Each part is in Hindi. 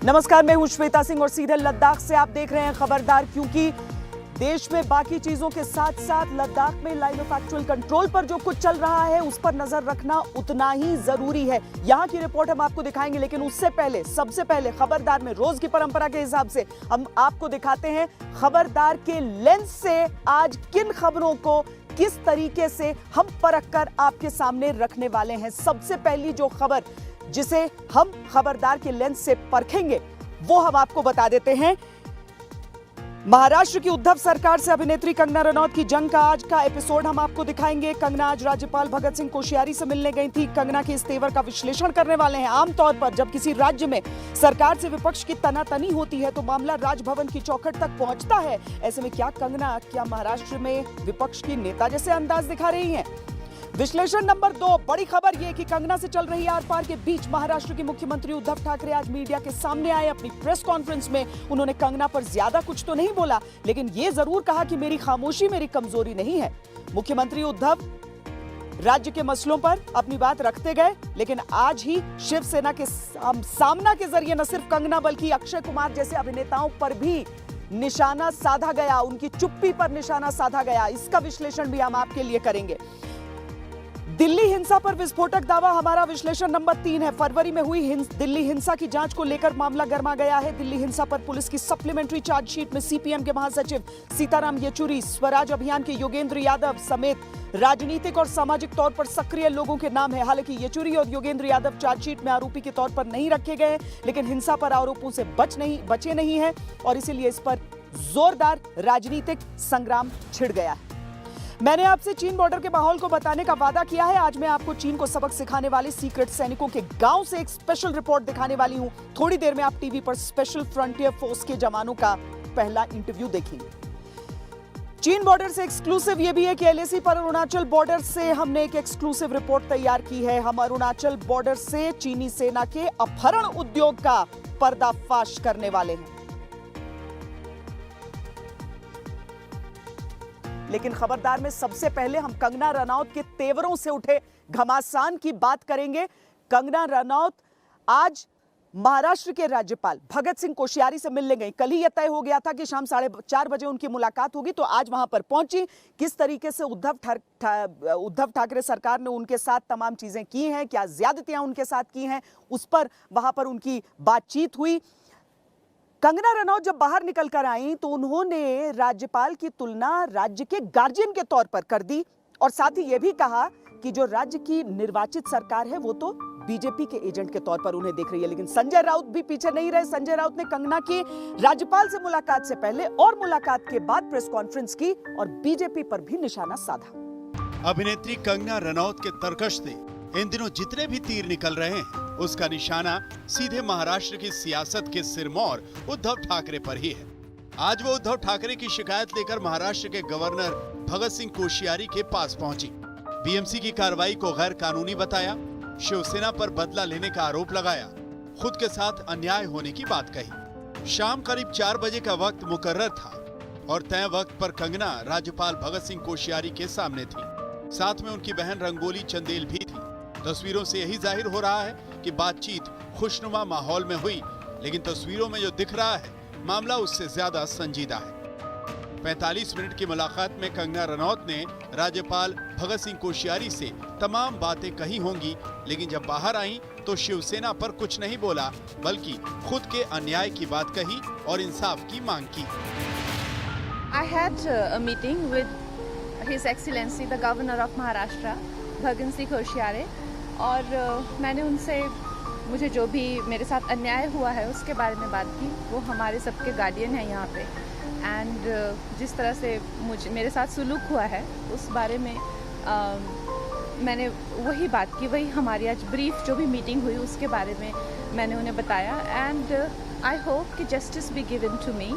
नमस्कार, मैं हूं श्वेता सिंह और सीधे लद्दाख से आप देख रहे हैं खबरदार। क्योंकि देश में बाकी चीजों के साथ साथ लद्दाख में लाइन ऑफ एक्चुअल कंट्रोल पर जो कुछ चल रहा है उस पर नजर रखना उतना ही जरूरी है। यहां की रिपोर्ट हम आपको दिखाएंगे, लेकिन उससे पहले सबसे पहले खबरदार में रोज की परंपरा के हिसाब से हम आपको दिखाते हैं खबरदार के लेंस से आज किन खबरों को किस तरीके से हम परख कर आपके सामने रखने वाले हैं। सबसे पहली जो खबर जिसे हम खबरदार के लेंस से परखेंगे वो हम आपको बता देते हैं। महाराष्ट्र की उद्धव सरकार से अभिनेत्री कंगना रनौत की जंग का आज का एपिसोड हम आपको दिखाएंगे। कंगना आज राज्यपाल भगत सिंह कोश्यारी से मिलने गई थी। कंगना के इस तेवर का विश्लेषण करने वाले हैं। आमतौर पर जब किसी राज्य में सरकार से विपक्ष की तनातनी होती है तो मामला राजभवन की चौखट तक पहुंचता है। ऐसे में क्या कंगना महाराष्ट्र में विपक्ष की नेता जैसे अंदाज दिखा रही हैं? विश्लेषण नंबर 2, बड़ी खबर यह कि कंगना से चल रही आर पार के बीच महाराष्ट्र के मुख्यमंत्री उद्धव ठाकरे आज मीडिया के सामने आए। अपनी प्रेस कॉन्फ्रेंस में उन्होंने कंगना पर ज्यादा कुछ तो नहीं बोला, लेकिन यह जरूर कहा कि मेरी खामोशी मेरी कमजोरी नहीं है। मुख्यमंत्री उद्धव राज्य के मसलों पर अपनी बात रखते गए, लेकिन आज ही शिवसेना के सामना के जरिए न सिर्फ कंगना बल्कि अक्षय कुमार जैसे अभिनेताओं पर भी निशाना साधा गया, उनकी चुप्पी पर निशाना साधा गया। इसका विश्लेषण भी हम आपके लिए करेंगे। दिल्ली हिंसा पर विस्फोटक दावा हमारा विश्लेषण नंबर 3 है। फरवरी में हुई दिल्ली हिंसा की जांच को लेकर मामला गर्मा गया है। दिल्ली हिंसा पर पुलिस की सप्लीमेंट्री चार्जशीट में सीपीएम के महासचिव सीताराम येचुरी, स्वराज अभियान के योगेंद्र यादव समेत राजनीतिक और सामाजिक तौर पर सक्रिय लोगों के नाम है। हालांकि येचुरी और योगेंद्र यादव चार्जशीट में आरोपी के तौर पर नहीं रखे गए, लेकिन हिंसा पर आरोपों से बचे नहीं है और इसीलिए इस पर जोरदार राजनीतिक संग्राम छिड़ गया है। मैंने आपसे चीन बॉर्डर के माहौल को बताने का वादा किया है। आज मैं आपको चीन को सबक सिखाने वाले सीक्रेट सैनिकों के गांव से एक स्पेशल रिपोर्ट दिखाने वाली हूं। थोड़ी देर में आप टीवी पर स्पेशल फ्रंटियर फोर्स के जवानों का पहला इंटरव्यू देखेंगे। चीन बॉर्डर से एक्सक्लूसिव यह भी है कि एलएसी पर अरुणाचल बॉर्डर से हमने एक एक्सक्लूसिव रिपोर्ट तैयार की है। हम अरुणाचल बॉर्डर से चीनी सेना के अपहरण उद्योग का पर्दाफाश करने वाले हैं। लेकिन खबरदार में सबसे पहले हम कंगना रनौत के तेवरों से उठे घमासान की बात करेंगे। कंगना रनौत आज महाराष्ट्र के राज्यपाल भगत सिंह कोश्यारी से मिलने गई। कल ही यह तय हो गया था कि शाम 4:30 बजे उनकी मुलाकात होगी, तो आज वहां पर पहुंची। किस तरीके से उद्धव ठाकरे सरकार ने उनके साथ तमाम चीजें की हैं, क्या ज्यादतियां उनके साथ की हैं, उस पर वहां पर उनकी बातचीत हुई। कंगना रनौत जब बाहर निकल कर आई तो उन्होंने राज्यपाल की तुलना राज्य के गार्जियन के तौर पर कर दी और साथ ही यह भी कहा कि जो राज्य की निर्वाचित सरकार है वो तो बीजेपी के एजेंट के तौर पर उन्हें देख रही है। लेकिन संजय राउत भी पीछे नहीं रहे। संजय राउत ने कंगना की राज्यपाल से मुलाकात से पहले और मुलाकात के बाद प्रेस कॉन्फ्रेंस की और बीजेपी पर भी निशाना साधा। अभिनेत्री कंगना रनौत के तरकश से इन दिनों जितने भी तीर निकल रहे हैं उसका निशाना सीधे महाराष्ट्र की सियासत के सिरमौर उद्धव ठाकरे पर ही है। आज वो उद्धव ठाकरे की शिकायत लेकर महाराष्ट्र के गवर्नर भगत सिंह कोश्यारी के पास पहुंची। बीएमसी की कार्रवाई को गैर कानूनी बताया, शिवसेना पर बदला लेने का आरोप लगाया, खुद के साथ अन्याय होने की बात कही। शाम करीब 4 बजे का वक्त मुकर्रर था और तय वक्त पर कंगना राज्यपाल भगत सिंह कोश्यारी के सामने थी। साथ में उनकी बहन रंगोली चंदेल भी थी। तस्वीरों से यही जाहिर हो रहा है कि बातचीत खुशनुमा माहौल में हुई, लेकिन तस्वीरों में जो दिख रहा है मामला उससे ज्यादा संजीदा है। 45 मिनट की मुलाकात में कंगना रनौत ने राज्यपाल भगत सिंह कोश्यारी से तमाम बातें कही होंगी, लेकिन जब बाहर आई तो शिवसेना पर कुछ नहीं बोला, बल्कि खुद के अन्याय की बात कही और इंसाफ की मांग की। I had a meeting with His Excellency the Governor of Maharashtra, Bhagat Singh Koshyari, और मैंने उनसे मुझे जो भी मेरे साथ अन्याय हुआ है उसके बारे में बात की। वो हमारे सबके गार्डियन हैं यहाँ पे एंड जिस तरह से मेरे साथ सुलूक हुआ है उस बारे में मैंने वही बात की। वही हमारी आज ब्रीफ जो भी मीटिंग हुई उसके बारे में मैंने उन्हें बताया एंड आई होप कि justice be given to me.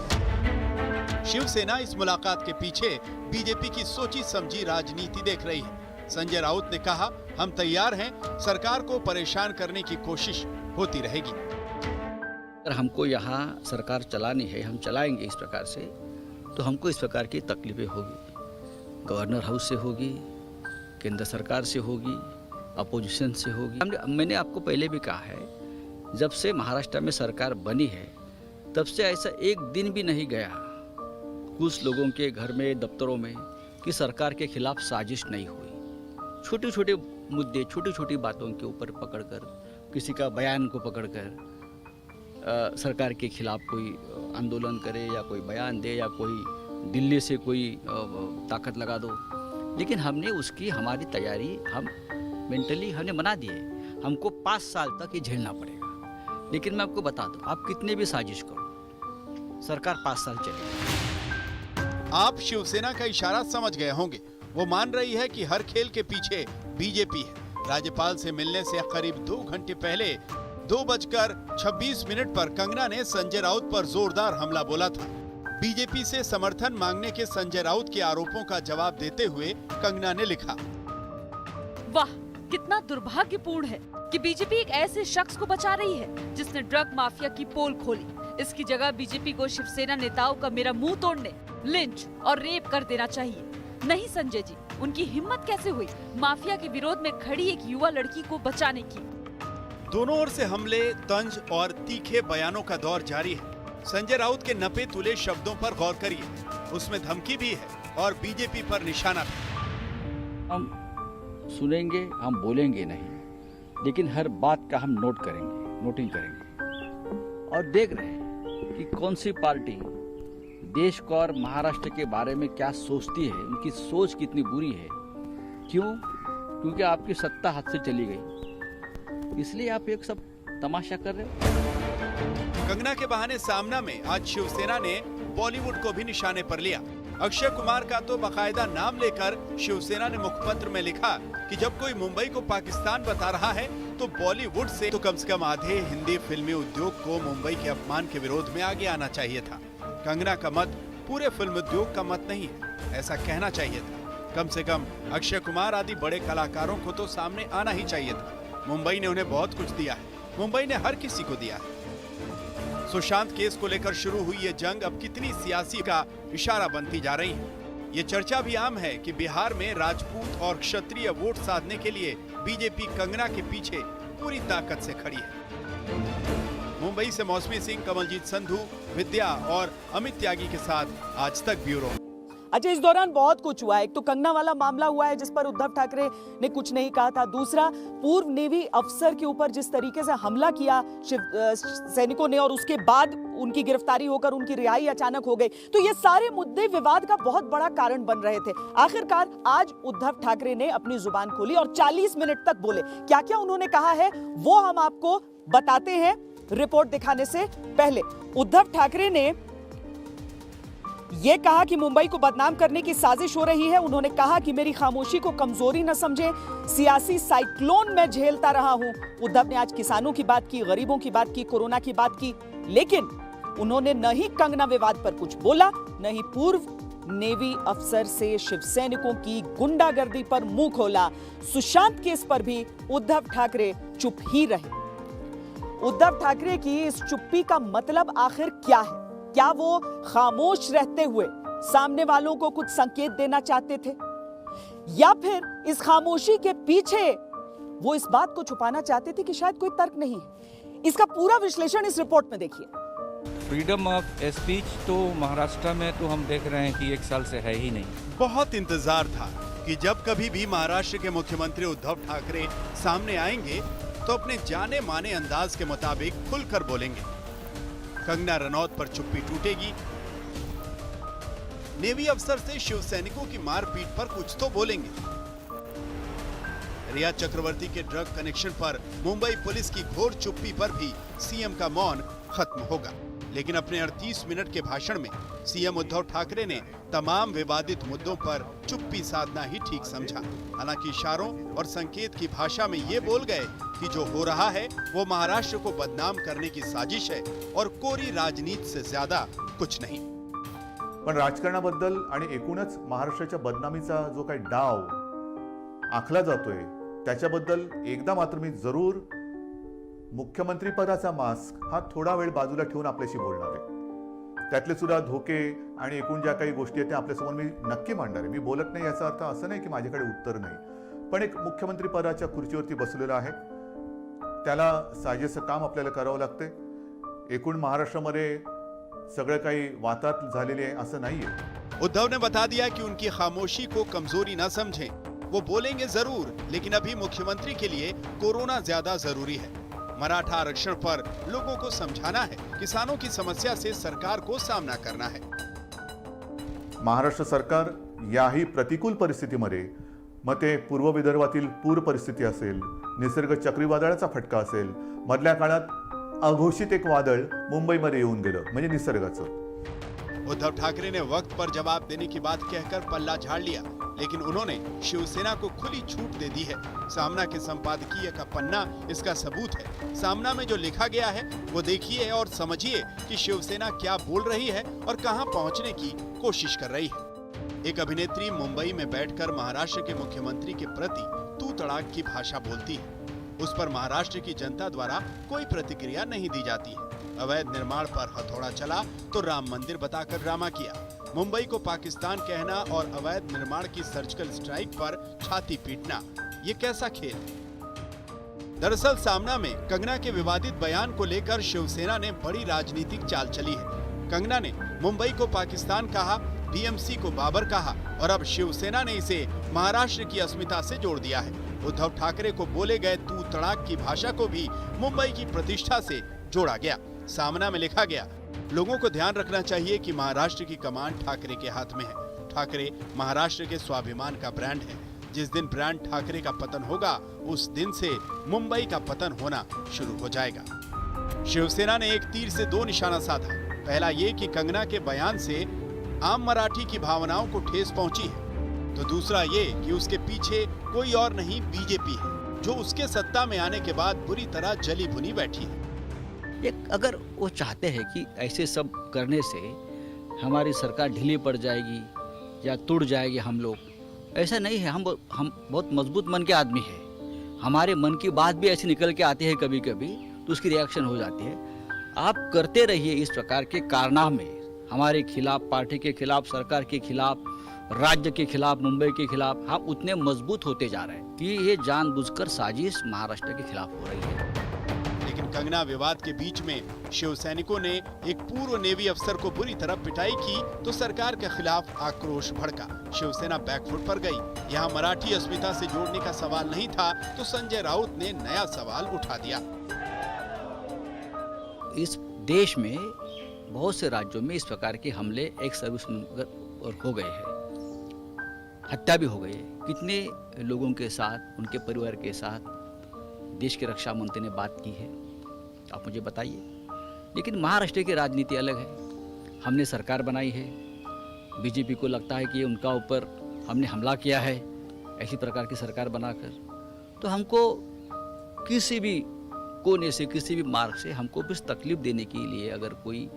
Shiv Sena इस मुलाकात के पीछे बीजेपी की सोची समझी राजनीति देख रही है। संजय राउत ने कहा, हम तैयार हैं, सरकार को परेशान करने की कोशिश होती रहेगी। अगर हमको यहाँ सरकार चलानी है, हम चलाएंगे इस प्रकार से, तो हमको इस प्रकार की तकलीफें होगी। गवर्नर हाउस से होगी, केंद्र सरकार से होगी, अपोजिशन से होगी। मैंने आपको पहले भी कहा है जब से महाराष्ट्र में सरकार बनी है तब से ऐसा एक दिन भी नहीं गया कुछ लोगों के घर में, दफ्तरों में, कि सरकार के खिलाफ साजिश नहीं हुई। छोटे छोटे मुद्दे, छोटी छोटी बातों के ऊपर पकड़कर, किसी का बयान को पकड़कर सरकार के खिलाफ कोई आंदोलन करे या कोई बयान दे या कोई दिल्ली से कोई ताकत लगा दो। लेकिन हमने उसकी, हमारी तैयारी हम मेंटली हमने बना दी है। हमको 5 साल तक ये झेलना पड़ेगा। लेकिन मैं आपको बता दूं, आप कितने भी साजिश करो, सरकार 5 साल चलेगी। आप शिवसेना का इशारा समझ गए होंगे। वो मान रही है कि हर खेल के पीछे बीजेपी है। राज्यपाल से मिलने से करीब 2 घंटे पहले 2:26 पर कंगना ने संजय राउत पर जोरदार हमला बोला था। बीजेपी से समर्थन मांगने के संजय राउत के आरोपों का जवाब देते हुए कंगना ने लिखा, वाह, कितना दुर्भाग्यपूर्ण है कि बीजेपी एक ऐसे शख्स को बचा रही है जिसने ड्रग माफिया की पोल खोली। इसकी जगह बीजेपी को शिवसेना नेताओं का मेरा मुंह तोड़ने, लिंच और रेप कर देना चाहिए। नहीं संजय जी, उनकी हिम्मत कैसे हुई माफिया के विरोध में खड़ी एक युवा लड़की को बचाने की। दोनों ओर से हमले, तंज और तीखे बयानों का दौर जारी है। संजय राउत के नपे तुले शब्दों पर गौर करिए, उसमें धमकी भी है और बीजेपी पर निशाना भी। हम सुनेंगे, हम बोलेंगे नहीं, लेकिन हर बात का हम नोट करेंगे, नोटिंग करेंगे और देख रहे हैं कि कौन सी पार्टी देश को और महाराष्ट्र के बारे में क्या सोचती है, उनकी सोच कितनी बुरी है। क्यों? क्योंकि आपकी सत्ता हाथ से चली गई, इसलिए आप एक सब तमाशा कर रहे हो। कंगना के बहाने सामना में आज शिवसेना ने बॉलीवुड को भी निशाने पर लिया। अक्षय कुमार का तो बाकायदा नाम लेकर शिवसेना ने मुखपत्र में लिखा कि जब कोई मुंबई को पाकिस्तान बता रहा है तो बॉलीवुड से कम आधे हिंदी फिल्मी उद्योग को मुंबई के अपमान के विरोध में आगे आना चाहिए था। कंगना का मत पूरे फिल्म उद्योग का मत नहीं है, ऐसा कहना चाहिए था। कम से कम अक्षय कुमार आदि बड़े कलाकारों को तो सामने आना ही चाहिए था। मुंबई ने उन्हें बहुत कुछ दिया है, मुंबई ने हर किसी को दिया है। सुशांत केस को लेकर शुरू हुई ये जंग अब कितनी सियासी का इशारा बनती जा रही है। ये चर्चा भी आम है कि बिहार में राजपूत और क्षत्रिय वोट साधने के लिए बीजेपी कंगना के पीछे पूरी ताकत से खड़ी है। मुंबई से मौसमी सिंह, कमलजीत संधू, विद्या और अमित त्यागी के साथ आज तक ब्यूरो। अच्छा, इस दौरान बहुत कुछ हुआ है। एक तो कंगना वाला मामला हुआ है जिस पर उद्धव ठाकरे ने कुछ नहीं कहा था। दूसरा, पूर्व नेवी अफसर के ऊपर जिस तरीके से हमला किया सैनिकों ने और उसके बाद उनकी गिरफ्तारी होकर उनकी रिहाई अचानक हो गई। तो ये सारे मुद्दे विवाद का बहुत बड़ा कारण बन रहे थे। आखिरकार आज उद्धव ठाकरे ने अपनी जुबान खोली और 40 मिनट तक बोले। क्या क्या उन्होंने कहा है वो हम आपको बताते हैं। रिपोर्ट दिखाने से पहले उद्धव ठाकरे ने यह कहा कि मुंबई को बदनाम करने की साजिश हो रही है। उन्होंने कहा कि मेरी खामोशी को कमजोरी न समझे, सियासी साइक्लोन में झेलता रहा हूं। उद्धव ने आज किसानों की बात की, गरीबों की बात की, कोरोना की बात की, लेकिन उन्होंने न ही कंगना विवाद पर कुछ बोला, न ही पूर्व नेवी अफसर से शिवसैनिकों की गुंडागर्दी पर मुंह खोला। सुशांत केस पर भी उद्धव ठाकरे चुप ही रहे। उद्धव ठाकरे की इस चुप्पी का मतलब आखिर क्या है? क्या वो खामोश रहते हुए सामने वालों को कुछ संकेत देना चाहते थे, या फिर इस खामोशी के पीछे वो इस बात को छुपाना चाहते थे कि शायद कोई तर्क नहीं है? इसका पूरा विश्लेषण इस रिपोर्ट में देखिए। फ्रीडम ऑफ स्पीच तो महाराष्ट्र में तो हम देख रहे हैं कि 1 साल से है ही नहीं। बहुत इंतजार था कि जब कभी भी महाराष्ट्र के मुख्यमंत्री उद्धव ठाकरे सामने आएंगे तो अपने जाने माने अंदाज के मुताबिक खुलकर बोलेंगे। कंगना रनौत पर चुप्पी टूटेगी, नेवी अफसर से शिव सैनिकों की मारपीट पर कुछ तो बोलेंगे, रिया चक्रवर्ती के ड्रग कनेक्शन पर मुंबई पुलिस की घोर चुप्पी पर भी सीएम का मौन खत्म होगा। लेकिन अपने 38 मिनट के भाषण में सीएम उद्धव ठाकरे ने तमाम विवादित मुद्दों पर चुप्पी साधना ही ठीक समझा। हालांकि इशारों और संकेत की भाषा में ये बोल गए कि जो हो रहा है वो महाराष्ट्र को बदनाम करने की साजिश है और कोरी राजनीति से ज्यादा कुछ नहीं। पण राजकारणाबद्दल आणि एकूणच महाराष्ट्राच्या बदनामीचा जो काही डाव आखला जातोय त्याच्याबद्दल एकदा मात्र मी जरूर मुख्यमंत्री पदाचा मास्क हा थोडा वेळ बाजूला ठेवून आपल्याशी बोलणार आहे। त्यातले सुद्धा धोके आणि एकूण ज्या काही गोष्टी आहेत त्या आपल्यासमोर मी नक्की मांडणार आहे। मी बोलत नाही याचा अर्थ असं नाही की माझ्याकडे उत्तर नाही, पण एक मुख्यमंत्री पदाच्या खुर्चीवरती बसलेला आहे, त्याला साजेसं काम आपल्याला करावं लागते. एकूण महाराष्ट्रामध्ये सगळं काही वाताहत झालेले आहे असं नाहीये. उद्धव ने बता दिया कि उनकी खामोशी को कमजोरी न समझें. वो बोलेंगे जरूर, लेकिन अभी मुख्यमंत्री के लिए कोरोना ज्यादा जरूरी है. मराठा आरक्षण पर लोगों को समझाना है. किसानों की समस्या से सरकार को सामना करना है. महाराष्ट्र सरकार याही प्रतिकूल परिस्थितीमध्ये, मग ते पूर्व विदर्भातील पूर परिस्थिती असेल, निसर्ग चक्रीवादळाचा फटका असेल, मधल्या काळात अघोषित एक वादळ मुंबईमध्ये येऊन गेलं म्हणजे निसर्गाचं. उद्धव ठाकरे ने वक्त पर जवाब देने की बात कहकर पल्ला झाड़ लिया, लेकिन उन्होंने शिवसेना को खुली छूट दे दी है. सामना के संपादकीय का पन्ना इसका सबूत है. सामना में जो लिखा गया है वो देखिए और समझिए कि शिवसेना क्या बोल रही है और कहां पहुंचने की कोशिश कर रही है. एक अभिनेत्री मुंबई में बैठकर महाराष्ट्र के मुख्यमंत्री के प्रति तू तड़ाक की भाषा बोलती है. उस पर महाराष्ट्र की जनता द्वारा कोई प्रतिक्रिया नहीं दी जाती है. अवैध निर्माण पर हथौड़ा चला तो राम मंदिर बताकर ड्रामा किया. मुंबई को पाकिस्तान कहना और अवैध निर्माण की सर्जिकल स्ट्राइक पर छाती पीटना, ये कैसा खेल? दरअसल सामना में कंगना के विवादित बयान को लेकर शिवसेना ने बड़ी राजनीतिक चाल चली है. कंगना ने मुंबई को पाकिस्तान कहा, बीएमसी को बाबर कहा और अब शिवसेना ने इसे महाराष्ट्र की अस्मिता से जोड़ दिया है. उद्धव ठाकरे को बोले गए तू तड़ाक की भाषा को भी मुंबई की प्रतिष्ठा से जोड़ा गया. सामना में लिखा गया, लोगों को ध्यान रखना चाहिए कि महाराष्ट्र की कमान ठाकरे के हाथ में है. ठाकरे महाराष्ट्र के स्वाभिमान का ब्रांड है. जिस दिन ब्रांड ठाकरे का पतन होगा, उस दिन से मुंबई का पतन होना शुरू हो जाएगा. शिवसेना ने एक तीर से दो निशाना साधा. पहला ये कि कंगना के बयान से आम मराठी की भावनाओं को ठेस पहुंची है, तो दूसरा ये कि उसके पीछे कोई और नहीं बीजेपी है, जो उसके सत्ता में आने के बाद बुरी तरह जली भुनी बैठी है. एक अगर वो चाहते हैं कि ऐसे सब करने से हमारी सरकार ढीली पड़ जाएगी या टूट जाएगी, हम लोग ऐसा नहीं है. हम बहुत मजबूत मन के आदमी हैं. हमारे मन की बात भी ऐसी निकल के आती है कभी कभी, तो उसकी रिएक्शन हो जाती है. आप करते रहिए इस प्रकार के कारनामे हमारे खिलाफ, पार्टी के खिलाफ, सरकार के खिलाफ, राज्य के खिलाफ, मुंबई के खिलाफ. हम उतने मजबूत होते जा रहे हैं कि ये जानबूझकर साजिश महाराष्ट्र के खिलाफ हो रही है. लेकिन कंगना विवाद के बीच में शिव सैनिकों ने एक पूर्व नेवी अफसर को बुरी तरह पिटाई की तो सरकार के खिलाफ आक्रोश भड़का. शिवसेना बैकफुट पर गई. यहाँ मराठी अस्मिता से जोड़ने का सवाल नहीं था, तो संजय राउत ने नया सवाल उठा दिया. इस देश में बहुत से राज्यों में इस प्रकार के हमले एक सर्विस हो गए हैं, हत्या भी हो गई है. कितने लोगों के साथ, उनके परिवार के साथ देश के रक्षा मंत्री ने बात की है, आप मुझे बताइए. लेकिन महाराष्ट्र की राजनीति अलग है. हमने सरकार बनाई है, बीजेपी को लगता है कि उनका ऊपर हमने हमला किया है ऐसी प्रकार की सरकार बनाकर, तो हमको किसी भी कोने से, किसी भी मार्ग से हमको भी तकलीफ देने के लिए अगर कोई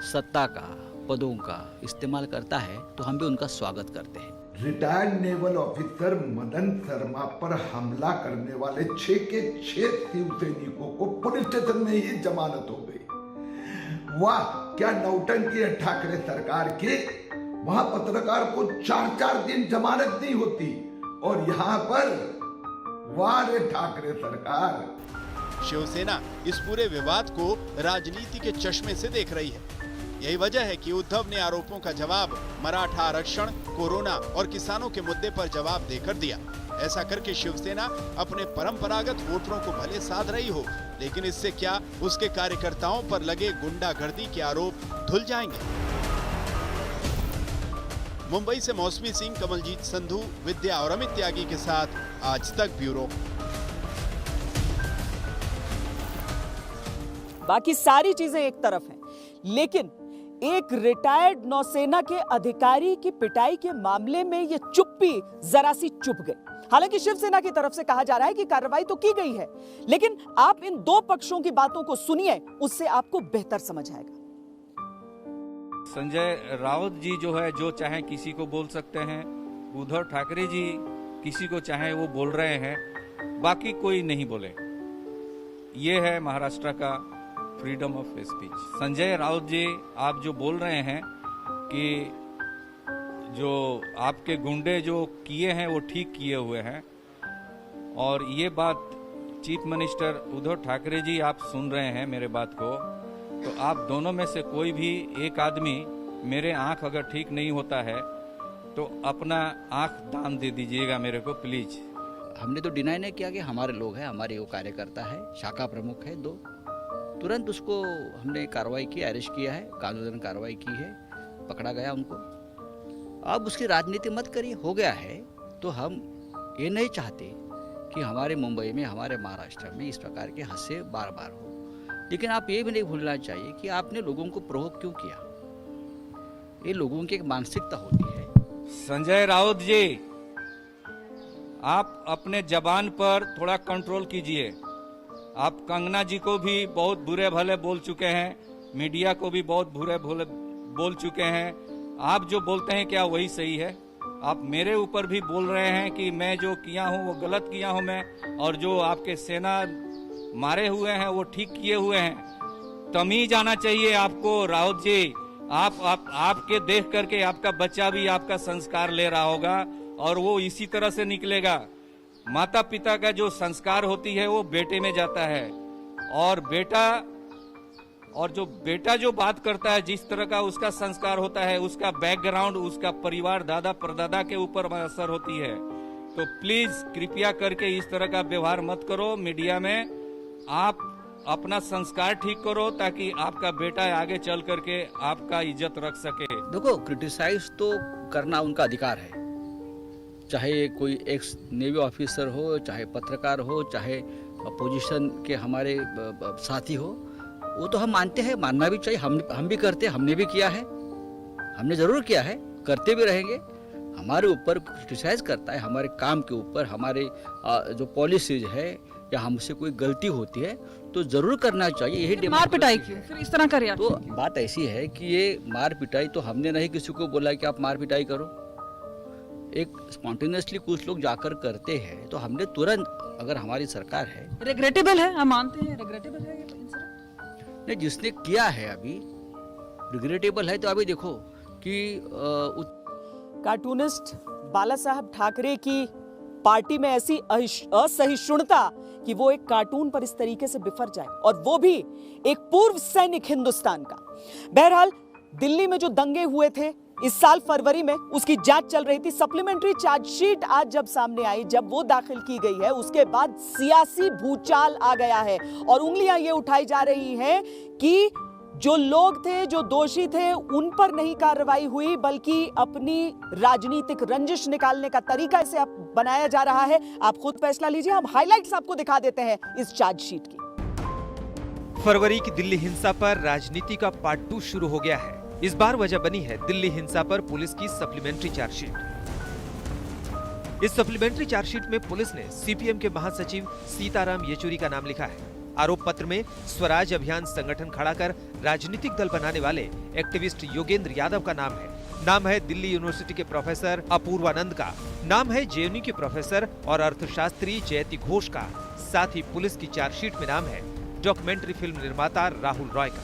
सत्ता का, पदों का इस्तेमाल करता है तो हम भी उनका स्वागत करते हैं. Retired naval officer Madan Sharma पर हमला करने वाले 6 के 6 शिवसैनिकों को पुलिस स्टेशन में ही जमानत हो गई. वाह, क्या नौटंकी है ठाकरे सरकार की. वहां पत्रकार को 4-4 दिन जमानत नहीं होती और यहाँ पर वाह रे ठाकरे सरकार. शिवसेना इस पूरे विवाद को राजनीति के चश्मे से देख रही है. यही वजह है कि उद्धव ने आरोपों का जवाब मराठा आरक्षण, कोरोना और किसानों के मुद्दे पर जवाब देकर दिया. ऐसा करके शिवसेना अपने परंपरागत वोटरों को भले साध रही हो, लेकिन इससे क्या उसके कार्यकर्ताओं पर लगे गुंडागर्दी के आरोप धुल जाएंगे? मुंबई से मौसमी सिंह, कमलजीत संधू, विद्या और अमित त्यागी के साथ आज तक ब्यूरो. बाकी सारी चीजें एक तरफ हैं, लेकिन एक रिटायर्ड नौसेना के अधिकारी की पिटाई के मामले में यह चुप्पी जरा सी चुप गई. हालांकि शिवसेना की तरफ से कहा जा रहा है कि कार्रवाई तो की गई है, लेकिन आप इन दो पक्षों की बातों को सुनिए, उससे आपको बेहतर समझ आएगा. संजय राउत जी जो है, जो चाहे किसी को बोल सकते हैं. उद्धव ठाकरे जी किसी को चाहे वो बोल रहे हैं, बाकी कोई नहीं बोले. ये है महाराष्ट्र का freedom of speech. Sanjay Raut ji, आप जो बोल रहे हैं कि जो आपके गुंडे जो किए हैं वो ठीक किए हुए हैं, और ये बात चीफ मिनिस्टर उद्धव ठाकरे जी, आप सुन रहे हैं मेरे बात को, तो आप दोनों में से कोई भी एक आदमी, मेरे आंख अगर ठीक नहीं होता है तो अपना आंख दान दे दीजिएगा मेरे को प्लीज। हमने तो डिनाई नहीं किया कि हमारे लोग हैं, हमारे वो कार्यकर्ता है, शाखा प्रमुख है 2, तुरंत उसको हमने कार्रवाई की, अरेस्ट किया है, कानूनन कार्रवाई की है, पकड़ा गया उनको। अब उसकी राजनीति मत करिए, हो गया है। तो हम ये नहीं चाहते कि हमारे मुंबई में, हमारे महाराष्ट्र में इस प्रकार के हादसे बार बार हो। लेकिन आप ये भी नहीं भूलना चाहिए कि आपने लोगों को प्रोवोक क्यों किया। ये लोगों की एक मानसिकता होती है। संजय राउत जी, आप अपने जबान पर थोड़ा कंट्रोल कीजिए। आप कंगना जी को भी बहुत बुरे भले बोल चुके हैं, मीडिया को भी बहुत बुरे भले बोल चुके हैं। आप जो बोलते हैं क्या वही सही है? आप मेरे ऊपर भी बोल रहे हैं कि मैं जो किया हूं वो गलत किया हूं मैं, और जो आपके सेना मारे हुए हैं वो ठीक किए हुए हैं। तमीज आना चाहिए आपको राउत जी। आपके देख करके आपका बच्चा भी आपका संस्कार ले रहा होगा और वो इसी तरह से निकलेगा। माता पिता का जो संस्कार होती है वो बेटे में जाता है, और जो बेटा जो बात करता है, जिस तरह का उसका संस्कार होता है, उसका बैकग्राउंड, उसका परिवार, दादा परदादा के ऊपर असर होती है। तो प्लीज कृपया करके इस तरह का व्यवहार मत करो मीडिया में। आप अपना संस्कार ठीक करो ताकि आपका बेटा आगे चल करके आपका इज्जत रख सके। देखो, क्रिटिसाइज तो करना उनका अधिकार है, चाहे कोई एक्स नेवी ऑफिसर हो, चाहे पत्रकार हो, चाहे अपोजिशन के हमारे साथी हो, वो तो हम मानते हैं, मानना भी चाहिए। हम भी करते हैं, हमने भी किया है, हमने जरूर किया है, करते भी रहेंगे। हमारे ऊपर क्रिटिसाइज करता है, हमारे काम के ऊपर, हमारे जो पॉलिसीज है या हमसे कोई गलती होती है तो जरूर करना चाहिए। यही मार पिटाई क्यों फिर इस तरह करिए? तो बात ऐसी है कि ये मार पिटाई तो हमने नहीं किसी को बोला कि आप मार पिटाई करो। एक स्पॉन्टेनियसली कुछ लोग जाकर करते हैं, तो हमने तुरंत, अगर हमारी सरकार है, रिग्रेटेबल है, हम मानते हैं रिग्रेटेबल है ये इंसिडेंट। नहीं, जिसने किया है अभी रिग्रेटेबल है। तो अभी देखो कि कार्टूनिस्ट बाला साहब ठाकरे की पार्टी में ऐसी असहिष्णुता कि वो एक कार्टून पर इस तरीके से बिफर जाए, और वो भी एक पूर्व सैनिक हिंदुस्तान का। बहरहाल, दिल्ली में जो दंगे हुए थे इस साल फरवरी में, उसकी जांच चल रही थी। सप्लीमेंट्री चार्जशीट आज जब सामने आई, जब वो दाखिल की गई है, उसके बाद सियासी भूचाल आ गया है और उंगलियां ये उठाई जा रही हैं कि जो लोग थे, जो दोषी थे, उन पर नहीं कार्रवाई हुई, बल्कि अपनी राजनीतिक रंजिश निकालने का तरीका इसे अब बनाया जा रहा है। आप खुद फैसला लीजिए। हम हाइलाइट्स आपको दिखा देते हैं इस चार्जशीट की। फरवरी की दिल्ली हिंसा पर राजनीति का पार्ट 2 शुरू हो गया है। इस बार वजह बनी है दिल्ली हिंसा पर पुलिस की सप्लीमेंट्री चार्जशीट। इस सप्लीमेंट्री चार्जशीट में पुलिस ने सीपीएम के महासचिव सीताराम येचुरी का नाम लिखा है। आरोप पत्र में स्वराज अभियान संगठन खड़ा कर राजनीतिक दल बनाने वाले एक्टिविस्ट योगेंद्र यादव का नाम है। नाम है दिल्ली यूनिवर्सिटी के प्रोफेसर अपूर्वानंद का। नाम है जेएनयू के प्रोफेसर और अर्थशास्त्री जयति घोष का। साथ ही पुलिस की चार्जशीट में नाम है डॉक्यूमेंट्री फिल्म निर्माता राहुल रॉय का।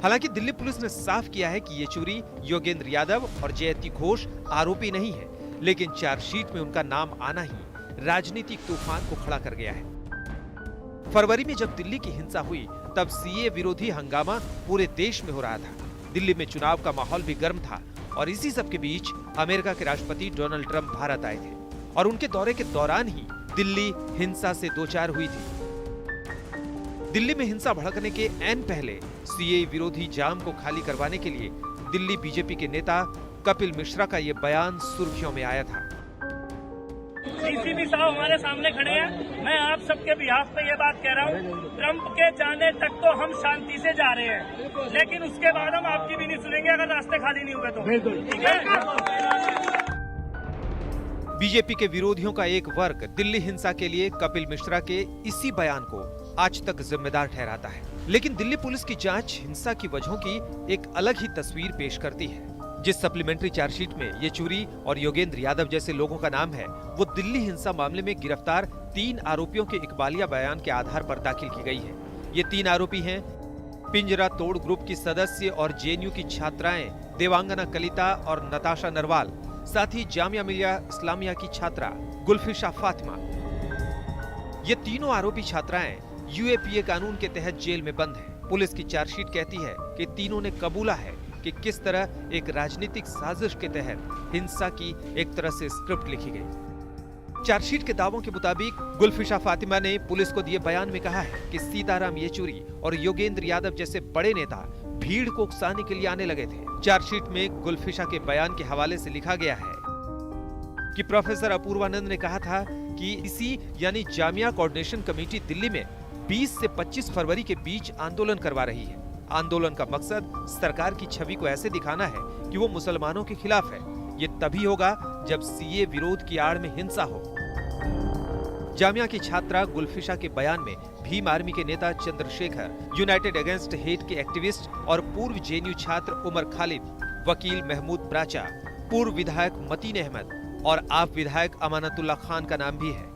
हालांकि दिल्ली पुलिस ने साफ किया है कि येचुरी, योगेंद्र यादव और जयति घोष आरोपी नहीं है, लेकिन चार्जशीट में उनका नाम आना ही राजनीतिक तूफान को खड़ा कर गया है। फरवरी में जब दिल्ली की हिंसा हुई, तब सीए विरोधी हंगामा पूरे देश में हो रहा था। दिल्ली में चुनाव का माहौल भी गर्म था और इसी सब के बीच अमेरिका के राष्ट्रपति डोनाल्ड ट्रंप भारत आए थे और उनके दौरे के दौरान ही दिल्ली हिंसा से दो चार हुई थी। दिल्ली में हिंसा भड़कने के ऐन पहले सीए विरोधी जाम को खाली करवाने के लिए दिल्ली बीजेपी के नेता कपिल मिश्रा का ये बयान सुर्खियों में आया था। डीसीपी साहब हमारे सामने खड़े हैं। मैं आप सबके बिहाफ पे ये बात कह रहा हूँ, ट्रंप के जाने तक तो हम शांति से जा रहे हैं, लेकिन उसके बाद हम आपकी भी नहीं सुनेंगे अगर रास्ते खाली नहीं हुए तो। ठीक है। बीजेपी के विरोधियों का एक वर्ग दिल्ली हिंसा के लिए कपिल मिश्रा के इसी बयान को आज तक जिम्मेदार ठहराता है। लेकिन दिल्ली पुलिस की जांच हिंसा की वजहों की एक अलग ही तस्वीर पेश करती है। जिस सप्लीमेंट्री चार्जशीट में येचुरी और योगेंद्र यादव जैसे लोगों का नाम है, वो दिल्ली हिंसा मामले में गिरफ्तार 3 आरोपियों के इकबालिया बयान के आधार पर दाखिल की गई है। ये 3 आरोपी हैं पिंजरा तोड़ ग्रुप की सदस्य और जेएनयू की छात्राएं देवांगना कलिता और नताशा नरवाल, साथ ही जामिया मिलिया इस्लामिया की छात्रा गुलफिशा फातिमा। ये तीनों आरोपी छात्राएं यूएपीए कानून के तहत जेल में बंद हैं। पुलिस की चार्जशीट कहती है कि तीनों ने कबूला है कि किस तरह एक राजनीतिक साजिश के तहत हिंसा की एक तरह से स्क्रिप्ट लिखी गई। चार्जशीट के दावों के मुताबिक गुलफिशा फातिमा ने पुलिस को दिए बयान में कहा है कि सीताराम येचुरी और योगेंद्र यादव जैसे बड़े नेता भीड़ को उकसाने के लिए आने लगे थे। चार्जशीट में गुलफिशा के बयान के हवाले से लिखा गया है कि प्रोफेसर अपूर्वानंद ने कहा था कि इसी यानी जामिया कोऑर्डिनेशन कमेटी दिल्ली में 20 से 25 फरवरी के बीच आंदोलन करवा रही है। आंदोलन का मकसद सरकार की छवि को ऐसे दिखाना है कि वो मुसलमानों के खिलाफ है। ये तभी होगा जब सीए विरोध की आड़ में हिंसा हो। जामिया की छात्रा गुलफिशा के बयान में भीम आर्मी के नेता चंद्रशेखर, यूनाइटेड अगेंस्ट हेट के एक्टिविस्ट और पूर्व जेएनयू छात्र उमर खालिद, वकील महमूद ब्राचा, पूर्व विधायक मतीन अहमद और आप विधायक अमानतुल्लाह खान का नाम भी है।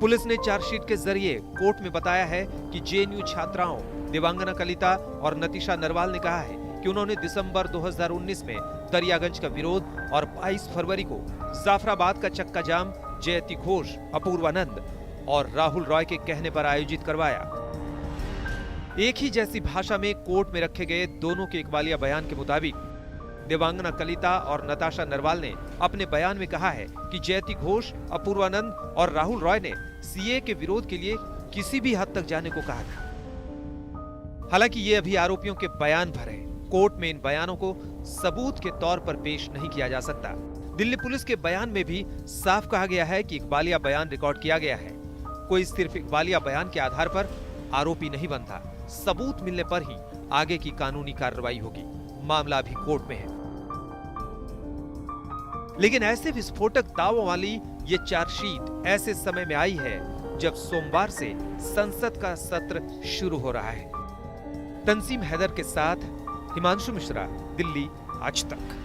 पुलिस ने चार्जशीट के जरिए कोर्ट में बताया है कि जेएनयू छात्राओं देवांगना कलिता और नतीशा नरवाल ने कहा है कि उन्होंने दिसंबर 2019 में दरियागंज का विरोध और 22 फरवरी को जाफराबाद का चक्का जाम जयति घोष, अपूर्वानंद और राहुल रॉय के कहने पर आयोजित करवाया। एक ही जैसी भाषा में कोर्ट में रखे गए दोनों के इकबालिया बयान के मुताबिक देवांगना कलिता और नताशा नरवाल ने अपने बयान में कहा है कि जयति घोष, अपूर्वानंद और राहुल रॉय ने सीए के विरोध के लिए किसी भी हद तक जाने को कहा था। हालांकि ये अभी आरोपियों के बयान भर हैं। कोर्ट में इन बयानों को सबूत के तौर पर पेश नहीं किया जा सकता। दिल्ली पुलिस के बयान में भी साफ कहा गया है कि इकबालिया बयान रिकॉर्ड किया गया है। कोई सिर्फ इकबालिया बयान के आधार पर आरोपी नहीं बनता। सबूत मिलने पर ही आगे की कानूनी कार्रवाई होगी। मामला अभी कोर्ट में है। लेकिन ऐसे विस्फोटक दावों वाली ये चार्जशीट ऐसे समय में आई है जब सोमवार से संसद का सत्र शुरू हो रहा है। तंसीम हैदर के साथ हिमांशु मिश्रा, दिल्ली आज तक।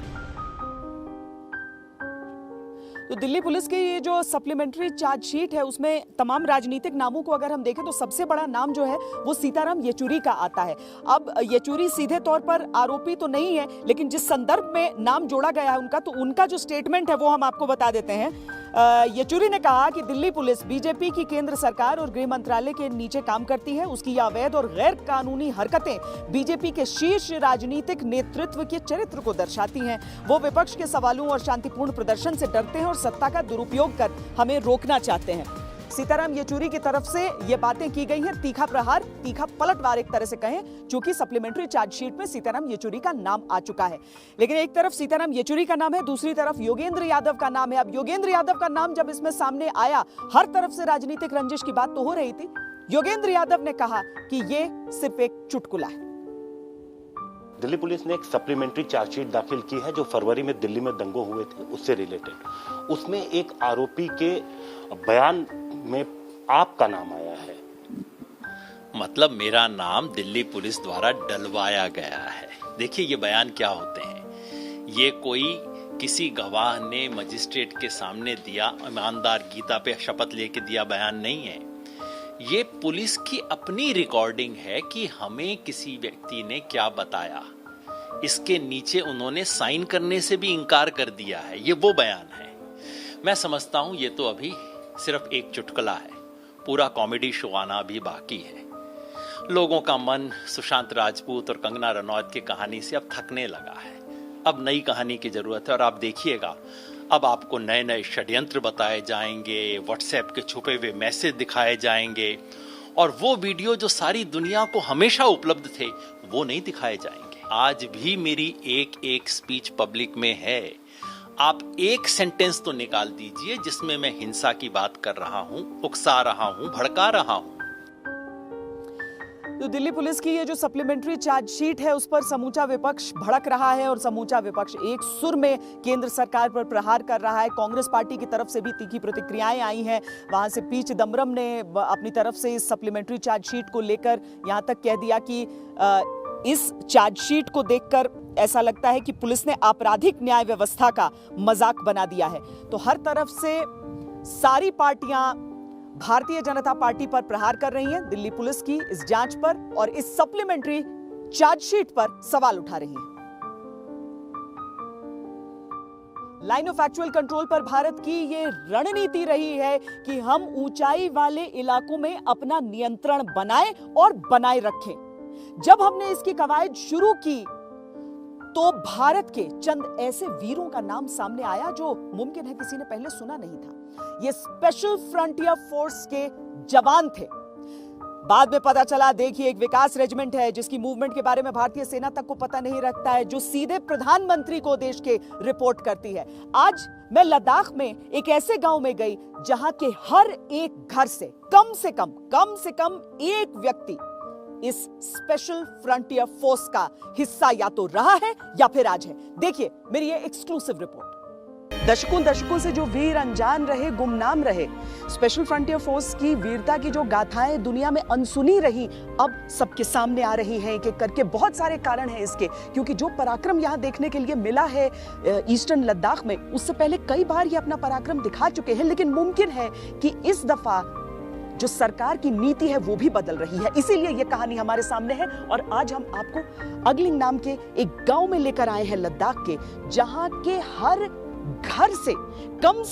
तो दिल्ली पुलिस की ये जो सप्लीमेंट्री चार्जशीट है उसमें तमाम राजनीतिक नामों को अगर हम देखें तो सबसे बड़ा नाम जो है वो सीताराम येचुरी का आता है। अब येचुरी सीधे तौर पर आरोपी तो नहीं है, लेकिन जिस संदर्भ में नाम जोड़ा गया है उनका, तो उनका जो स्टेटमेंट है वो हम आपको बता देते हैं। येचुरी ने कहा कि दिल्ली पुलिस बीजेपी की केंद्र सरकार और गृह मंत्रालय के नीचे काम करती है। उसकी ये अवैध और गैर कानूनी हरकतें बीजेपी के शीर्ष राजनीतिक नेतृत्व के चरित्र को दर्शाती हैं। वो विपक्ष के सवालों और शांतिपूर्ण प्रदर्शन से डरते हैं और सत्ता का दुरुपयोग कर हमें रोकना चाहते हैं। सीताराम येचुरी की तरफ से ये बातें की गई हैं। तीखा प्रहार, तीखा पलटवार एक तरह से कहें, चूंकि सप्लीमेंट्री चार्जशीट में सीताराम येचुरी का नाम आ चुका है। लेकिन एक तरफ सीताराम येचुरी का नाम है, दूसरी तरफ योगेंद्र यादव का नाम है। अब योगेंद्र यादव का नाम जब इसमें सामने आया, हर तरफ से राजनीतिक रंजिश की बात तो हो रही थी। योगेंद्र यादव ने कहा कि ये सिर्फ एक चुटकुला है। दिल्ली पुलिस ने एक सप्लीमेंट्री चार्जशीट दाखिल की है जो फरवरी में दिल्ली में दंगे हुए थे उससे रिलेटेड। उसमें एक आरोपी के बयान में आपका नाम आया है। मतलब मेरा नाम दिल्ली पुलिस द्वारा डलवाया गया है। देखिए ये बयान क्या होते हैं। ये कोई किसी गवाह ने मजिस्ट्रेट के सामने दिया, ईमानदार गीता पे शपथ लेके दिया बयान नहीं है। ये पुलिस की अपनी रिकॉर्डिंग है कि हमें किसी व्यक्ति ने क्या बताया। इसके नीचे उन्होंने साइन करने से भी इनकार कर दिया है। ये वो बयान है। मैं समझता हूं ये तो अभी सिर्फ एक चुटकुला है। पूरा कॉमेडी शो आना भी बाकी है। लोगों का मन सुशांत राजपूत और कंगना रनौत की कहानी से अब थकने लगा है। अब नई कहानी की जरूरत है। और आप देखिएगा, अब आपको नए नए षड्यंत्र बताए जाएंगे, व्हाट्सएप के छुपे हुए मैसेज दिखाए जाएंगे, और वो वीडियो जो सारी दुनिया को हमेशा उपलब्ध थे वो नहीं दिखाए जाएंगे। आज भी मेरी एक एक स्पीच पब्लिक में है। आप एक सेंटेंस तो निकाल दीजिए जिसमें मैं हिंसा की बात कर रहा हूं, उकसा रहा हूं, भड़का रहा हूं। तो दिल्ली पुलिस की ये जो सप्लीमेंट्री चार्जशीट है उस पर समूचा विपक्ष भड़क रहा है और समूचा विपक्ष एक सुर में केंद्र सरकार पर प्रहार कर रहा है। कांग्रेस पार्टी की तरफ से भी तीखी प्रतिक्रियाएं आई हैं। वहां से पी चिदम्बरम ने अपनी तरफ से इस सप्लीमेंट्री चार्जशीट को लेकर यहां तक कह दिया कि इस चार्जशीट को देखकर ऐसा लगता है कि पुलिस ने आपराधिक न्याय व्यवस्था का मजाक बना दिया है। तो हर तरफ से सारी पार्टियां भारतीय जनता पार्टी पर प्रहार कर रही हैं, दिल्ली पुलिस की इस जांच पर और इस सप्लीमेंट्री चार्जशीट पर सवाल उठा रही हैं। लाइन ऑफ एक्चुअल कंट्रोल पर भारत की ये रणनीति रही है कि हम ऊंचाई वाले इलाकों में अपना नियंत्रण बनाएं और बनाए रखें। जब हमने इसकी कवायद शुरू की तो भारत के चंद ऐसे वीरों का नाम सामने आया जो मुमकिन है किसी ने पहले सुना नहीं था। ये स्पेशल फ्रंटियर फोर्स के जवान थे। बाद में पता चला, देखिए, एक विकास रेजिमेंट है जिसकी मूवमेंट के बारे में भारतीय सेना तक को पता नहीं रखता है, जो सीधे प्रधानमंत्री को देश के रिपोर्ट करती है। आज मैं लद्दाख में एक ऐसे गांव में गई जहां के हर एक घर से कम से कम एक व्यक्ति इस स्पेशल फ्रंटियर फोर्स का हिस्सा या तो रहा है या फिर आज है। देखिए मेरी ये एक्सक्लूसिव रिपोर्ट। दशकों से जो वीर अनजान रहे, गुमनाम रहे, स्पेशल फ्रंटियर फोर्स की वीरता की जो गाथाएं दुनिया में अनसुनी रही, अब सबके सामने आ रही हैं एक एक करके। बहुत सारे कारण हैं इसके, क्योंकि जो पराक्रम यहां देखने के लिए मिला है ईस्टर्न लद्दाख में, उससे पहले कई बार ये अपना पराक्रम दिखा चुके हैं। लेकिन मुमकिन है कि इस दफा जो सरकार की नीति है वो भी बदल रही है, इसीलिए ये कहानी हमारे सामने है। और आज हम आपको अगलिंग नाम के एक गांव में लेकर आए हैं लद्दाख के, जहां के हर घर से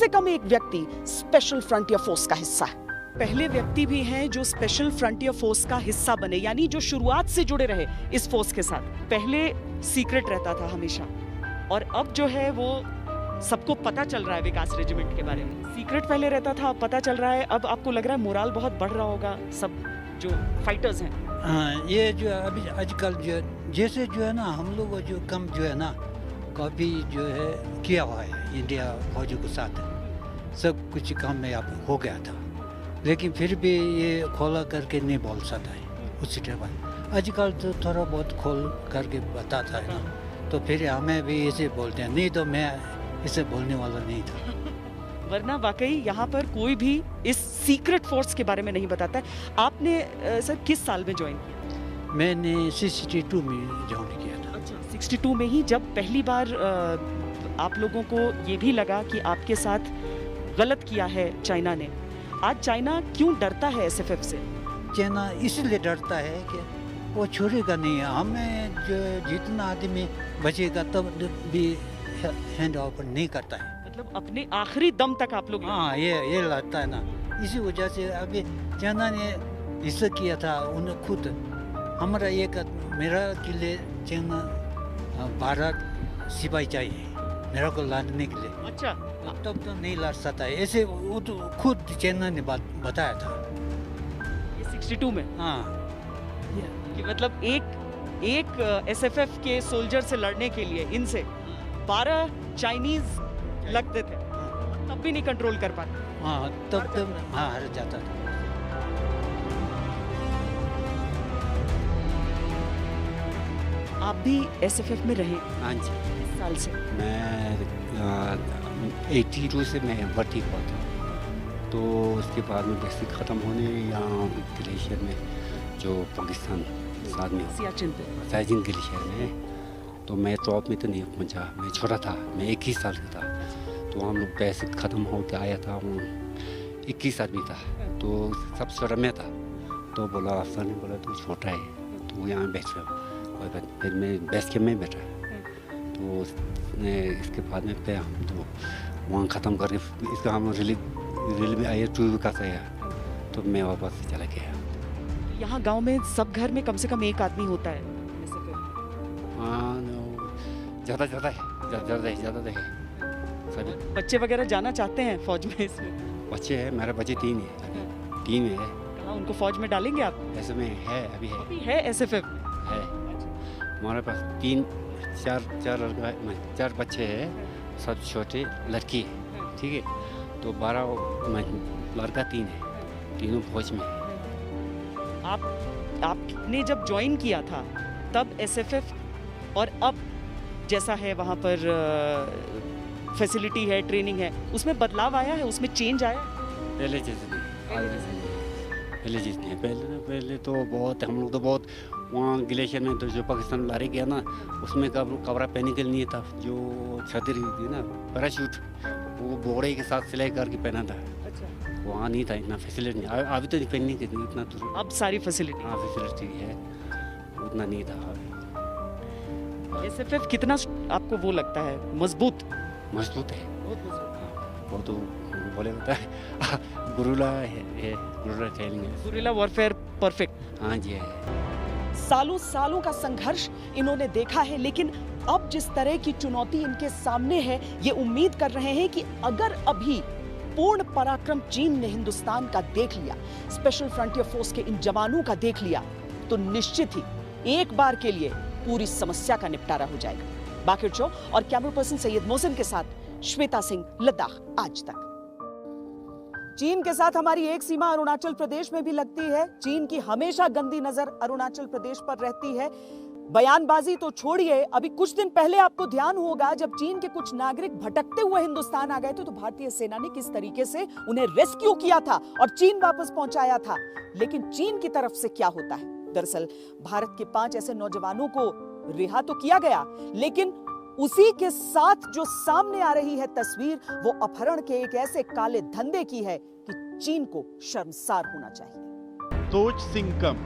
कम एक व्यक्ति स्पेशल फ्रंटियर फोर्स का हिस्सा है। पहले व्यक्ति भी हैं जो स्पेशल फ्रंटियर फोर्स का हिस्सा बने, यानी जो शुरुआत से जुड़े रहे इस फोर्स के साथ। पहले सीक्रेट रहता था हमेशा, और अब जो है वो सबको पता चल रहा है विकास रेजिमेंट के बारे में। सीक्रेट पहले रहता था, अब पता चल रहा है। अब आपको लग रहा है मोराल बहुत बढ़ रहा होगा सब जो फाइटर्स हैं। हाँ, ये जो अभी आजकल जो जैसे जो है ना, हम लोग जो कम जो है ना काफ़ी जो है किया हुआ है इंडिया फौजों के साथ, सब कुछ काम में अब हो गया था, लेकिन फिर भी ये खोला करके नहीं बोल सकता है उसी टाइम। आजकल तो थोड़ा बहुत खोल करके बताता है ना, तो फिर हमें भी ऐसे बोलते हैं, नहीं तो मैं इसे बोलने वाला नहीं था। वरना वाकई यहाँ पर कोई भी इस सीक्रेट फोर्स के बारे में नहीं बताता है। आपने सर किस साल में ज्वाइन किया? मैंने 62 में ज्वाइन किया था। अच्छा, 62 में ही, जब पहली बार आप लोगों को ये भी लगा कि आपके साथ गलत किया है चाइना ने। आज चाइना क्यों डरता है एसएफएफ से? चाइना इसलिए डरता है कि वो छोड़ेगा नहीं, हमें जो जितना आदमी बचेगा तब भी हैंड ओवर नहीं करता है। मतलब अपने आखिरी दम तक आप लोग? हाँ, ये लगता है ना। इसी वजह से अभी चाइना ने हिस्सा किया था, उन्हें खुद हमारा मेरा के लिए चाइना 12 सिपाही चाहिए मेरा को लड़ने के लिए। अच्छा, तब तो नहीं लड़ सकता है ऐसे, वो तो खुद चाइना ने बताया था ये 62 में। हाँ, कि मतलब एक एसएफएफ के सोल्जर से लड़ने के लिए इनसे 12 चाइनीज लगते थे, तब भी नहीं कंट्रोल कर पाते। हाँ, तब तो हाँ हार जाता था। आप भी एसएफएफ में रहे? हाँ जी। किस साल से? मैं 82 से मैं भर्ती हुआ था, तो उसके बाद में बेसिक ख़त्म होने यहाँ ग्लेशियर में जो पाकिस्तान साथ में सियाचिन ग्लेशियर में, तो मैं टॉप में तो नहीं पहुँचा, मैं छोटा था, मैं 21 साल का था। तो हम लोग बेसिक ख़त्म होकर आया था, वो 21 आदमी था, तो सबसे छोटा मैं था। तो बोला अफसर ने बोला तू छोटा है तो यहाँ बैठ रहा, और फिर मैं बेस के में बैठा। तो इसके बाद में फिर हम तो वहाँ ख़त्म करके इसका हम रिलीव आए टू का से, तो मैं वापस चला गया। यहाँ गांव में सब घर में कम से कम एक आदमी होता है? हाँ, ज़्यादा है सभी। बच्चे वगैरह जाना चाहते हैं फौज में? इसमें बच्चे हैं, मेरे बच्चे 3 है, 3 है। हाँ, उनको फौज में डालेंगे आप? ऐसे में है, अभी है एसएफएफ है। हमारे पास 4 बच्चे हैं, सब छोटे लड़की है, ठीक है। तो 12 लड़का 3 है, तीनों फौज में है। आपने जब ज्वाइन किया था तब एसएफएफ और अब जैसा है वहाँ पर फैसिलिटी है, ट्रेनिंग है, उसमें बदलाव आया है, उसमें चेंज आया? पहले जैसे नहीं, पहले तो बहुत हम लोग तो बहुत वहाँ ग्लेशियर में तो जो पाकिस्तान लड़ाई गया ना, उसमें कपड़ा पहनने के लिए नहीं था, जो छतरी थी ना, पैराशूट, वो बोड़े के साथ सिलाई करके पहना था। अच्छा। वहाँ नहीं था इतना फैसिलिटी, अभी तो पहनने के लिए इतना दूर। अब सारी फैसिलिटी? हाँ, फैसिलिटी है, उतना नहीं था। एसएफएफ कितना आपको वो लगता है मजबूत? मजबूत है। वो तो बोले होता है गुरुला है गुरुला ट्रेनिंग है। Guerrilla warfare perfect. हाँ जी है। सालों सालों का संघर्ष इन्होंने देखा है, लेकिन अब जिस तरह की चुनौती इनके सामने है, ये उम्मीद कर रहे हैं कि अगर अभी पूर्ण पराक्रम चीन ने हिंदुस्तान का देख लिया, स्पेशल फ्रंटियर फोर्स के इन जवानों का देख लिया, तो निश्चित ही एक बार के लिए पूरी समस्या का निपटारा हो जाएगा। बाकिर चो और कैमरा पर्सन सैयद मोहसिन के साथ श्वेता सिंह, लद्दाख आज तक। चीन के साथ हमारी एक सीमा अरुणाचल प्रदेश में भी लगती है। चीन की हमेशा गंदी नजर अरुणाचल प्रदेश पर रहती है। बयानबाजी तो छोड़िए, अभी कुछ दिन पहले आपको ध्यान होगा जब चीन के कुछ नागरिक भटकते हुए हिंदुस्तान आ गए थे, तो भारतीय सेना ने किस तरीके से उन्हें रेस्क्यू किया था और चीन वापस पहुंचाया था। लेकिन चीन की तरफ से क्या होता है? दरअसल भारत के 5 ऐसे नौजवानों को रिहा तो किया गया, लेकिन उसी के साथ जो सामने आ रही है तस्वीर, वो अपहरण के एक ऐसे काले धंधे की है कि चीन को शर्मसार होना चाहिए। तोच सिंगकम,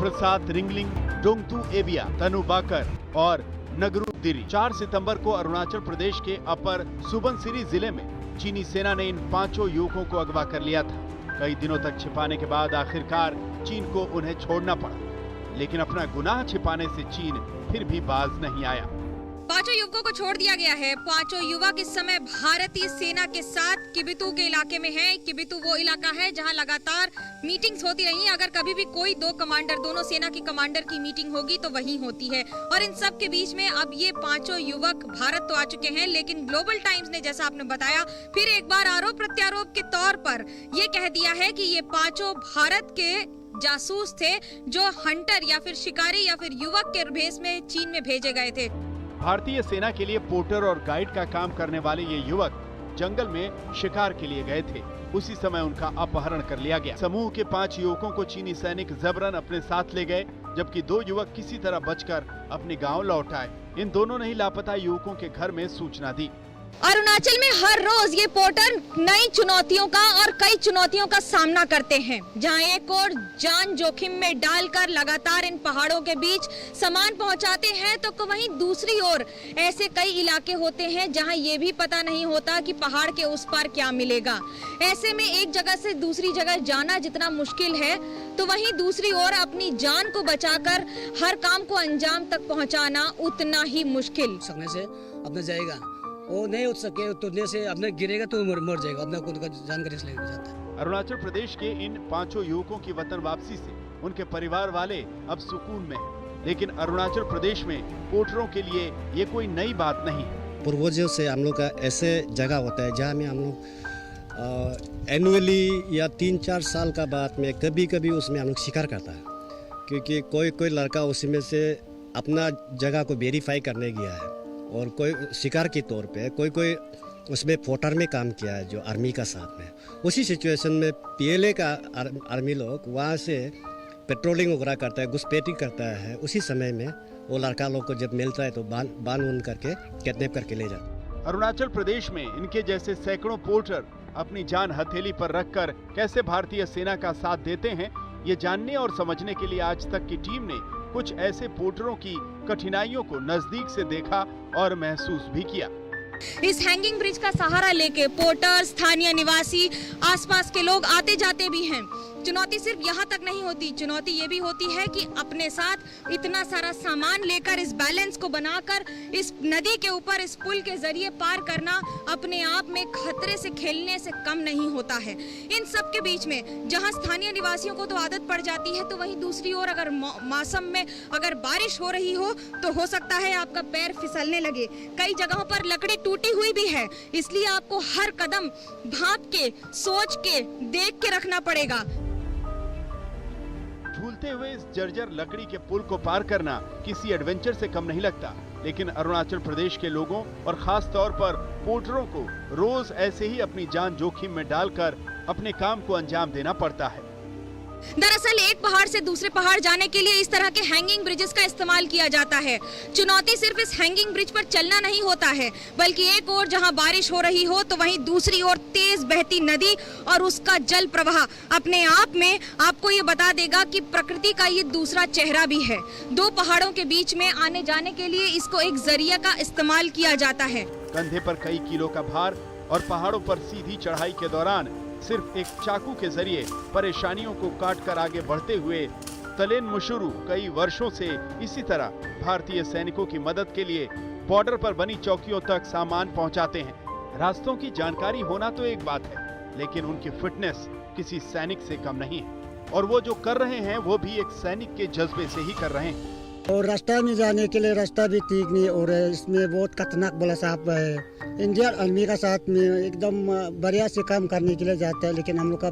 प्रसाद रिंगलिंग, डोंगतू एबिया, तनु बाकर और नगरू दिरी 4 सितंबर को अरुणाचल प्रदेश के अपर सुबनसिरी जिले में चीनी सेना ने इन 5 युवकों को अगवा कर लिया था। कई दिनों तक छिपाने के बाद आखिरकार चीन को उन्हें छोड़ना पड़ा, लेकिन अपना गुनाह छिपाने से चीन फिर भी बाज नहीं आया। 5 युवकों को छोड़ दिया गया है। 5 युवक इस समय भारतीय सेना के साथ किबितू के इलाके में हैं। किबितू वो इलाका है जहां लगातार मीटिंग्स होती रही हैं। अगर कभी भी कोई दोनों सेना के कमांडर की मीटिंग होगी तो वहीं होती है। और इन सब के बीच में अब ये 5 युवक भारत तो आ चुके हैं, लेकिन ग्लोबल टाइम्स ने, जैसा आपने बताया, फिर एक बार आरोप प्रत्यारोप के तौर पर ये कह दिया है कि ये 5 भारत के जासूस थे, जो हंटर या फिर शिकारी या फिर युवक के भेष में चीन में भेजे गए थे। भारतीय सेना के लिए पोर्टर और गाइड का काम करने वाले ये युवक जंगल में शिकार के लिए गए थे। उसी समय उनका अपहरण कर लिया गया। समूह के 5 युवकों को चीनी सैनिक जबरन अपने साथ ले गए, जबकि 2 युवक किसी तरह बचकर अपने गांव लौट आए। इन दोनों ने ही लापता युवकों के घर में सूचना दी। अरुणाचल में हर रोज ये पोर्टर नई चुनौतियों का और कई चुनौतियों का सामना करते हैं, जहां एक और जान जोखिम में डालकर लगातार इन पहाड़ों के बीच सामान पहुंचाते हैं, तो वहीं दूसरी ओर ऐसे कई इलाके होते हैं जहां ये भी पता नहीं होता कि पहाड़ के उस पार क्या मिलेगा। ऐसे में एक जगह से दूसरी जगह जाना जितना मुश्किल है, तो वहीं दूसरी ओर अपनी जान को बचाकर हर काम को अंजाम तक पहुँचाना उतना ही मुश्किल। सकने से अपना जाएगा, वो नहीं उठ सके तो से अपने गिरेगा तो मर जाएगा, अपना खुद का जानकारी से लेकर जाता है। अरुणाचल प्रदेश के इन 5 युवकों की वतन वापसी से उनके परिवार वाले अब सुकून में हैं। लेकिन अरुणाचल प्रदेश में पोर्टरों के लिए ये कोई नई बात नहीं है। पूर्वजों से हम लोग का ऐसे जगह होता है जहाँ में हम लोग एनुअली या 3-4 साल का बाद में कभी कभी उसमें हम लोग शिकार करता है, क्योंकि कोई लड़का उसमें से अपना जगह को वेरीफाई करने गया है और कोई शिकार के तौर पे कोई उसमें पोर्टर में काम किया है जो आर्मी का साथ में। उसी सिचुएशन में पीएलए का आर्मी लोग वहाँ से पेट्रोलिंग वगैरह करता है, घुसपैठी करता है। उसी समय में वो लड़का लोग को जब मिलता है तो बांध करके किडनैप करके ले जाता है। अरुणाचल प्रदेश में इनके जैसे सैकड़ों पोर्टर अपनी जान हथेली पर रखकर कैसे भारतीय सेना का साथ देते हैं, ये जानने और समझने के लिए आज तक की टीम ने कुछ ऐसे पोर्टरों की कठिनाइयों को नजदीक से देखा और महसूस भी किया। इस हैंगिंग ब्रिज का सहारा लेके पोर्टर, स्थानीय निवासी, आसपास के लोग आते जाते भी हैं। चुनौती सिर्फ यहाँ तक नहीं होती, चुनौती ये भी होती है कि अपने साथ इतना सारा सामान लेकर इस बैलेंस को बनाकर इस नदी के ऊपर इस पुल के जरिए पार करना अपने आप में खतरे से खेलने से कम नहीं होता है। इन सब के बीच में जहाँ स्थानीय निवासियों को तो आदत पड़ जाती है, तो वहीं दूसरी ओर अगर मौसम में अगर बारिश हो रही हो तो हो सकता है आपका पैर फिसलने लगे। कई जगहों पर लकड़ी टूटी हुई भी है, इसलिए आपको हर कदम भांप के, सोच के, देख के रखना पड़ेगा। झूलते हुए इस जर्जर लकड़ी के पुल को पार करना किसी एडवेंचर से कम नहीं लगता, लेकिन अरुणाचल प्रदेश के लोगों और खास तौर पर पोर्टरों को रोज ऐसे ही अपनी जान जोखिम में डालकर अपने काम को अंजाम देना पड़ता है। दरअसल एक पहाड़ से दूसरे पहाड़ जाने के लिए इस तरह के हैंगिंग ब्रिजेस का इस्तेमाल किया जाता है। चुनौती सिर्फ इस हैंगिंग ब्रिज पर चलना नहीं होता है, बल्कि एक ओर जहां बारिश हो रही हो तो वहीं दूसरी ओर तेज बहती नदी और उसका जल प्रवाह अपने आप में आपको ये बता देगा कि प्रकृति का ये दूसरा चेहरा भी है। दो पहाड़ों के बीच में आने जाने के लिए इसको एक जरिया का इस्तेमाल किया जाता है। कंधे पर कई किलो का भार और पहाड़ों पर सीधी चढ़ाई के दौरान सिर्फ एक चाकू के जरिए परेशानियों को काटकर आगे बढ़ते हुए तलेन मुशुरू कई वर्षों से इसी तरह भारतीय सैनिकों की मदद के लिए बॉर्डर पर बनी चौकियों तक सामान पहुंचाते हैं। रास्तों की जानकारी होना तो एक बात है, लेकिन उनकी फिटनेस किसी सैनिक से कम नहीं है और वो जो कर रहे हैं वो भी एक सैनिक के जज्बे से ही कर रहे हैं। और रास्ता में जाने के लिए रास्ता भी ठीक नहीं और इसमें बहुत खतरनाक बड़ा सांप है। इंडियन आर्मी का साथ में एकदम बढ़िया से काम करने के लिए जाता है, लेकिन हम लोग का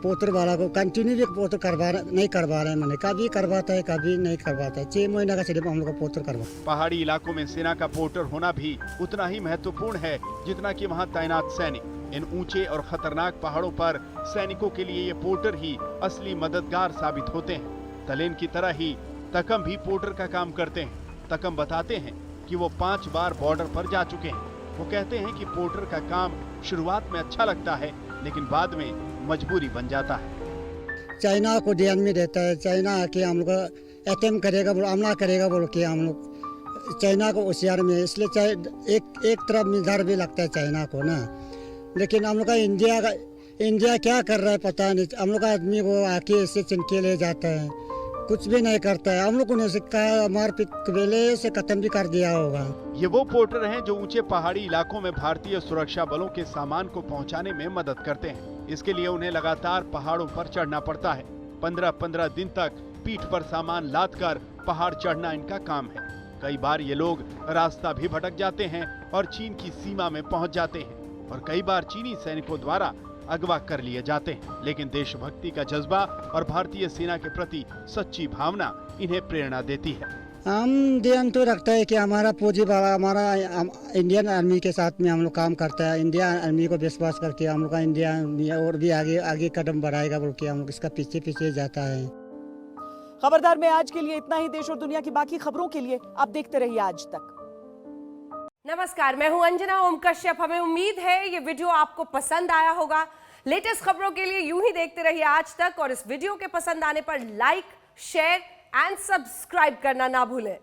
पोतर वाला को कंटिन्यू भी पोतर नहीं करवा रहे हैं। मैंने कभी करवाता है कभी नहीं करवाता है। 6 महीने का सिर्फ हम लोग का पोतर करवा। पहाड़ी इलाकों में सेना का पोर्टर होना भी उतना ही महत्वपूर्ण है जितना कि वहाँ तैनात सैनिक। इन ऊंचे और खतरनाक पहाड़ों पर सैनिकों के लिए ये पोर्टर ही असली मददगार साबित होते हैं। तलेन की तरह ही तकम भी पोर्टर का काम करते हैं। तकम बताते हैं कि वो 5 बार बॉर्डर पर जा चुके हैं। वो कहते हैं कि पोर्टर का काम शुरुआत में अच्छा लगता है, लेकिन बाद में मजबूरी बन जाता है। चाइना को ध्यान में देता है। चाइना आके हम लोग अटेम्प्ट करेगा बोलो, हमला करेगा बोलो कि हम लोग चाइना को होशियार में, इसलिए एक तरफ में डर भी लगता है चाइना को ना। लेकिन हम लोग का इंडिया क्या कर रहा है पता नहीं। हम लोग का आदमी को आके इससे चिनके ले जाता है, कुछ भी नहीं करता है। हम लोग ने सिक्का मारपीट कबीले से खत्म भी कर दिया होगा। ये वो पोर्टर हैं जो ऊंचे पहाड़ी इलाकों में भारतीय सुरक्षा बलों के सामान को पहुंचाने में मदद करते हैं। इसके लिए उन्हें लगातार पहाड़ों पर चढ़ना पड़ता है। 15-15 दिन तक पीठ पर सामान लादकर पहाड़ चढ़ना इनका काम है। कई बार ये लोग रास्ता भी भटक जाते हैं और चीन की सीमा में पहुंच जाते हैं और कई बार चीनी सैनिकों द्वारा अगवा कर लिए जाते हैं। लेकिन देशभक्ति का जज्बा और भारतीय सेना के प्रति सच्ची भावना इन्हें प्रेरणा देती है। हम ध्यान तो रखता है कि हमारा फौजी वाला हमारा इंडियन आर्मी के साथ में हम लोग काम करता है। इंडियन आर्मी को विश्वास करके हम लोग का इंडिया आर्मी और भी आगे कदम बढ़ाएगा बोल के हम लोग इसका पीछे जाता है। खबरदार में आज के लिए इतना ही। देश और दुनिया की बाकी खबरों के लिए आप देखते रहिए आज तक। नमस्कार, मैं हूं अंजना ओम कश्यप। हमें उम्मीद है ये वीडियो आपको पसंद आया होगा। लेटेस्ट खबरों के लिए यूं ही देखते रहिए आज तक और इस वीडियो के पसंद आने पर लाइक, शेयर एंड सब्सक्राइब करना ना भूलें।